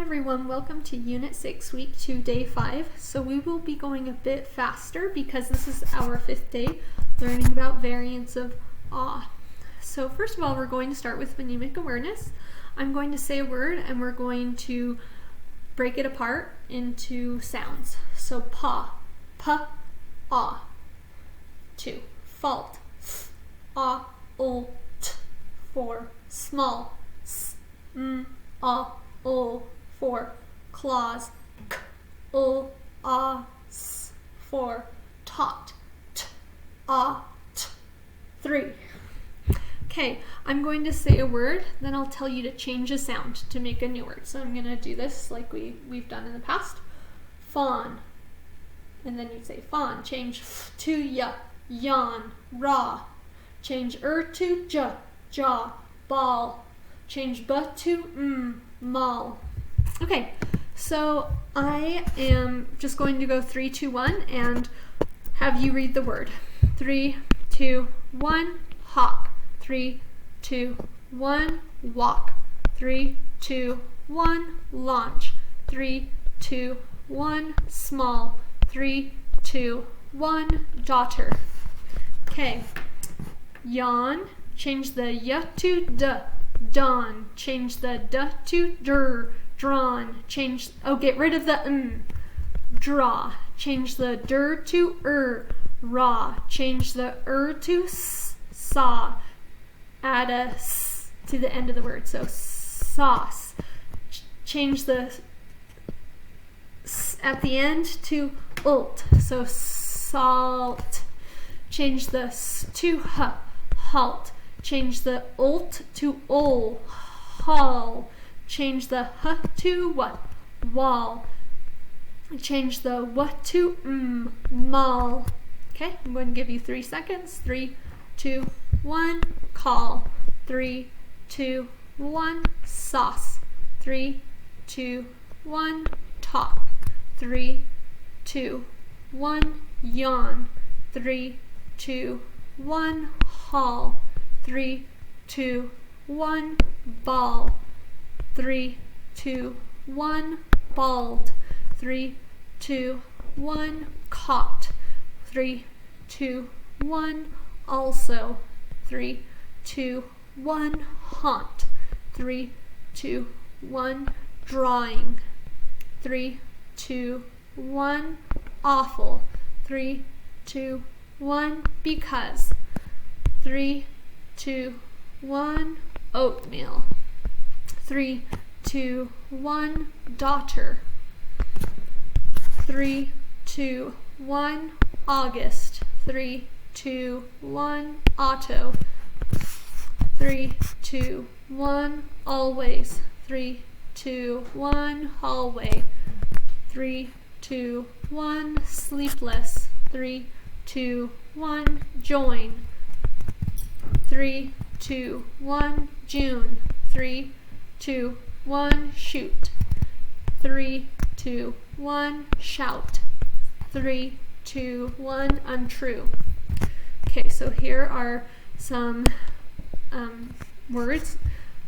Hi everyone, welcome to Unit 6, Week 2, Day 5. So we will be going a bit faster because this is our 5th day learning about variants of ah. So first of all, we're going to start with phonemic awareness. I'm going to say a word and we're going to break it apart into sounds. So pa, ah. 2. Fault, ah, t. 4. Small, s, ah, 4. Claws, k, s. 4. Taught, t, 3. Okay, I'm going to say a word, then I'll tell you to change a sound to make a new word. So I'm going to do this like we've done in the past. Fawn, and then you say fawn. Change f to ya, yawn, raw. Change to j, jaw, ball. Change b to mall. Okay, so I am just going to go 3, 2, 1 and have you read the word. 3, 2, 1, hawk. 3, 2, 1, walk. 3, 2, 1, launch. 3, 2, 1, small. 3, 2, 1, daughter. Okay, yawn. Change the y to d, dawn. Change the d to der, drawn. Get rid of the draw. Change the der to raw. Change the to saw. Add a s to the end of the word, so sauce. Change the s at the end to ult, so salt. Change the s to h, halt. Change the ult to ol, haul. Change the h to what, wall. Change the what to mall. Okay, I'm going to give you 3 seconds. 3, 2, 1, call. 3, 2, 1, sauce. 3, 2, 1, talk. 3, 2, 1, yawn. 3, 2, 1, haul. 3, 2, 1, ball. 3, 2, 1, bald. 3, 2, 1, caught. 3, 2, 1, also. 3, 2, 1, haunt. 3, 2, 1, drawing. 3, 2, 1, awful. 3, 2, 1, because. 3, 2, 1, oatmeal. 3, 2, 1, daughter. 3, 2, 1, August. 3, 2, 1, auto. 3, 2, 1, always. 3, 2, 1, hallway. 3, 2, 1, sleepless. 3, 2, 1, join. 3, 2, 1, June. 3, 2, 1, shoot. 3, 2, 1, shout. 3, 2, 1, untrue. Okay, so here are some words.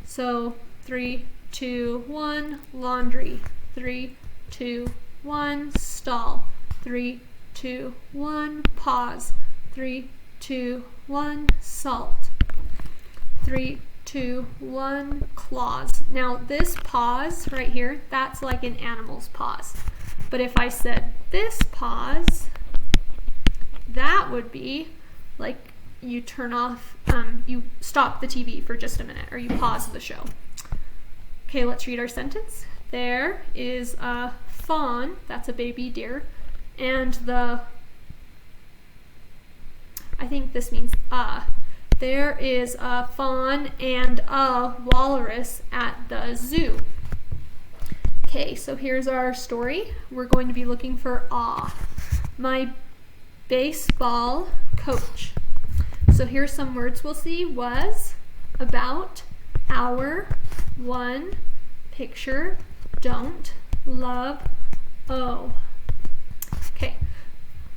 So 3, 2, 1, laundry. 3, 2, 1, stall. 3, 2, 1, pause. 3, 2, 1, salt. 3, 2, 1, claws. Now this pause right here, that's like an animal's pause. But if I said this pause, that would be like you turn off, you stop the TV for just a minute, or you pause the show. Okay, let's read our sentence. There is a fawn, that's a baby deer, and I think this means there is a fawn and a walrus at the zoo. Okay, so here's our story. We're going to be looking for my baseball coach. So here's some words we'll see. Was, about, hour, one, picture, don't, love, Okay,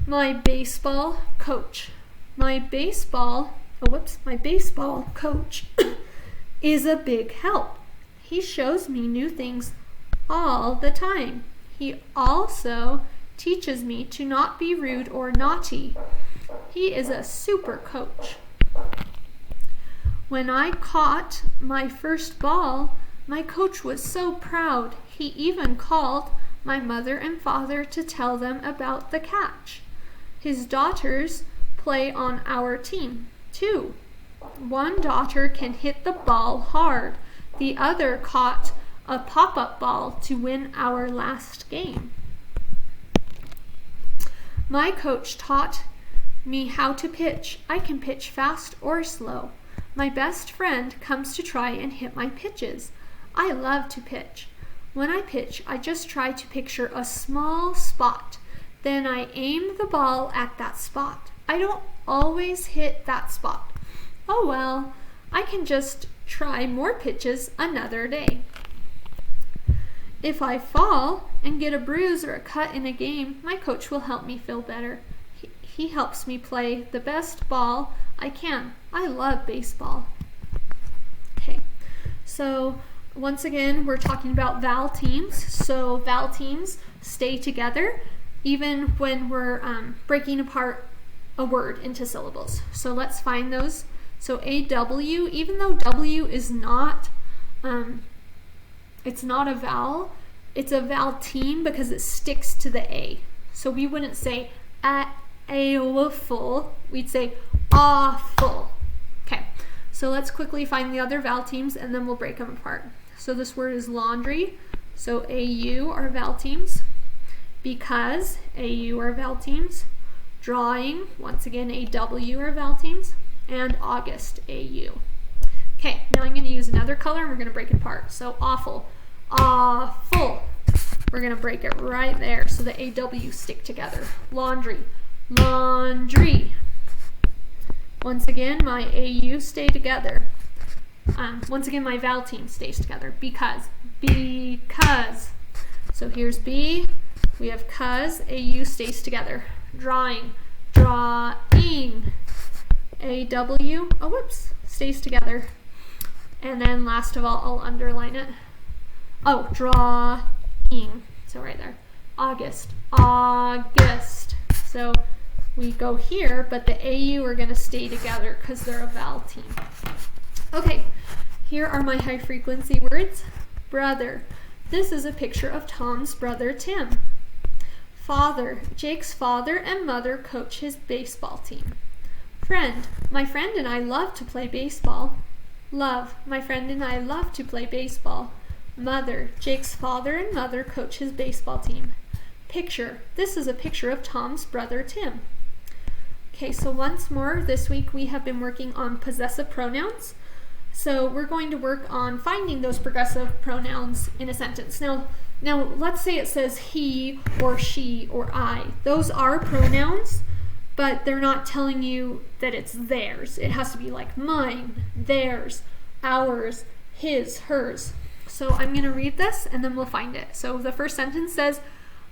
my baseball coach. My baseball coach is a big help. He shows me new things all the time. He also teaches me to not be rude or naughty. He is a super coach. When I caught my first ball, my coach was so proud. He even called my mother and father to tell them about the catch. His daughters play on our team, too. One daughter can hit the ball hard. The other caught a pop-up ball to win our last game. My coach taught me how to pitch. I can pitch fast or slow. My best friend comes to try and hit my pitches. I love to pitch. When I pitch, I just try to picture a small spot. Then I aim the ball at that spot. I don't always hit that spot. Oh well, I can just try more pitches another day. If I fall and get a bruise or a cut in a game, my coach will help me feel better. He helps me play the best ball I can. I love baseball. Okay, so once again, we're talking about vowel teams. So vowel teams stay together even when we're breaking apart a word into syllables. So let's find those. So AW, even though W is not, it's not a vowel, it's a vowel team because it sticks to the A. So we wouldn't say awful, we'd say awful. Okay, so let's quickly find the other vowel teams and then we'll break them apart. So this word is laundry, so AU are vowel teams. Because, AU are vowel teams. Drawing, once again, AW are vowel teams. And August, AU. Okay, now I'm going to use another color and we're going to break it apart. So awful, awful. We're going to break it right there so the AW stick together. Laundry, laundry. Once again, my AU stay together. Once again, my vowel team stays together. Because. So here's B. We have cuz. AU stays together. Drawing. Drawing. AW. Oh, whoops. Stays together. And then last of all, I'll underline it. Oh, drawing. So right there. August. August. So we go here, but the AU are going to stay together because they're a vowel team. Okay, here are my high frequency words. Brother. This is a picture of Tom's brother Tim. Father. Jake's father and mother coach his baseball team. Friend. My friend and I love to play baseball. Love. My friend and I love to play baseball. Mother. Jake's father and mother coach his baseball team. Picture. This is a picture of Tom's brother Tim. Okay, so once more, this week we have been working on possessive pronouns. So we're going to work on finding those progressive pronouns in a sentence. Now let's say it says he or she or I. Those are pronouns, but they're not telling you that it's theirs. It has to be like mine, theirs, ours, his, hers. So I'm going to read this and then we'll find it. So the first sentence says,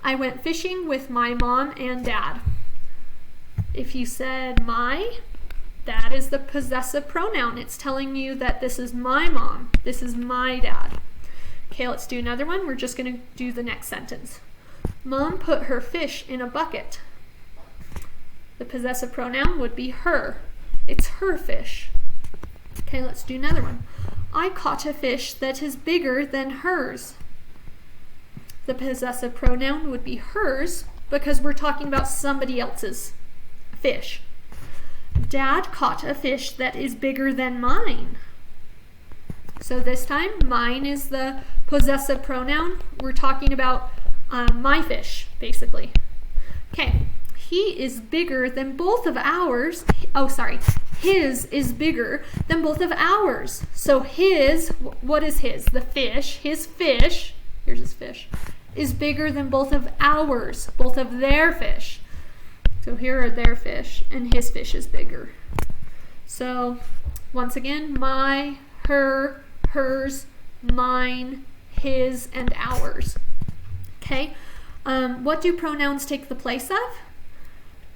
I went fishing with my mom and dad. If you said my, that is the possessive pronoun. It's telling you that this is my mom, this is my dad. Okay, let's do another one. We're just going to do the next sentence. Mom put her fish in a bucket. The possessive pronoun would be her. It's her fish. Okay, let's do another one. I caught a fish that is bigger than hers. The possessive pronoun would be hers because we're talking about somebody else's fish. Dad caught a fish that is bigger than mine. So this time, mine is the possessive pronoun. We're talking about my fish, basically. Okay, he is bigger than both of ours. Oh, sorry. His is bigger than both of ours. So his, what is his? The fish, his fish, here's his fish, is bigger than both of ours, both of their fish. So here are their fish, and his fish is bigger. So once again, my, her, hers, mine, his, and ours. Okay, what do pronouns take the place of?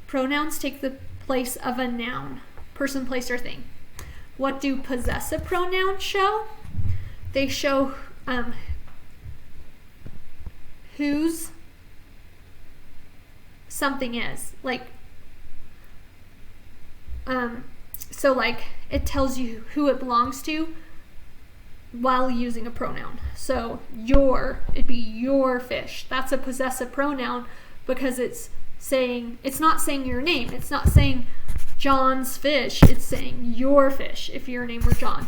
Pronouns take the place of a noun, person, place, or thing. What do possessive pronouns show? They show whose something is. Like, so like it tells you who it belongs to while using a pronoun. So it'd be your fish. That's a possessive pronoun because it's not saying your name. It's not saying John's fish. It's saying your fish if your name were John.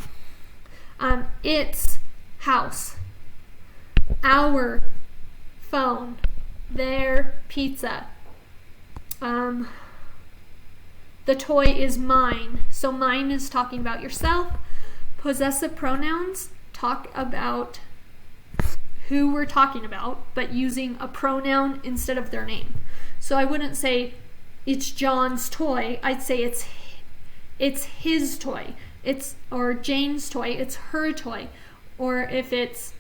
Its house, our phone, their pizza. The toy is mine. So mine is talking about yourself. Possessive pronouns talk about who we're talking about, but using a pronoun instead of their name. So I wouldn't say it's John's toy. I'd say it's his toy. Or Jane's toy. It's her toy. Or if it's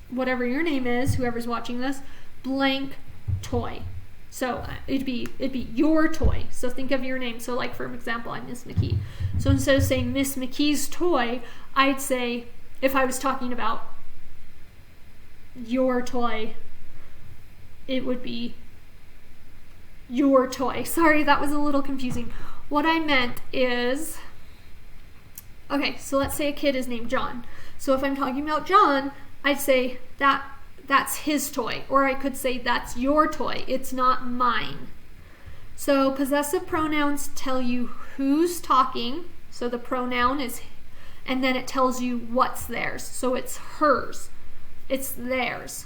whatever your name is, whoever's watching this, blank toy. So it'd be your toy. So think of your name. So like for example, I'm Miss McKee. So instead of saying Miss McKee's toy, I'd say, if I was talking about your toy, it would be your toy. Sorry, that was a little confusing. What I meant is, okay, so let's say a kid is named John. So if I'm talking about John, I'd say that's his toy. Or I could say that's your toy. It's not mine. So possessive pronouns tell you who's talking. So the pronoun is, and then it tells you what's theirs. So it's hers. It's theirs.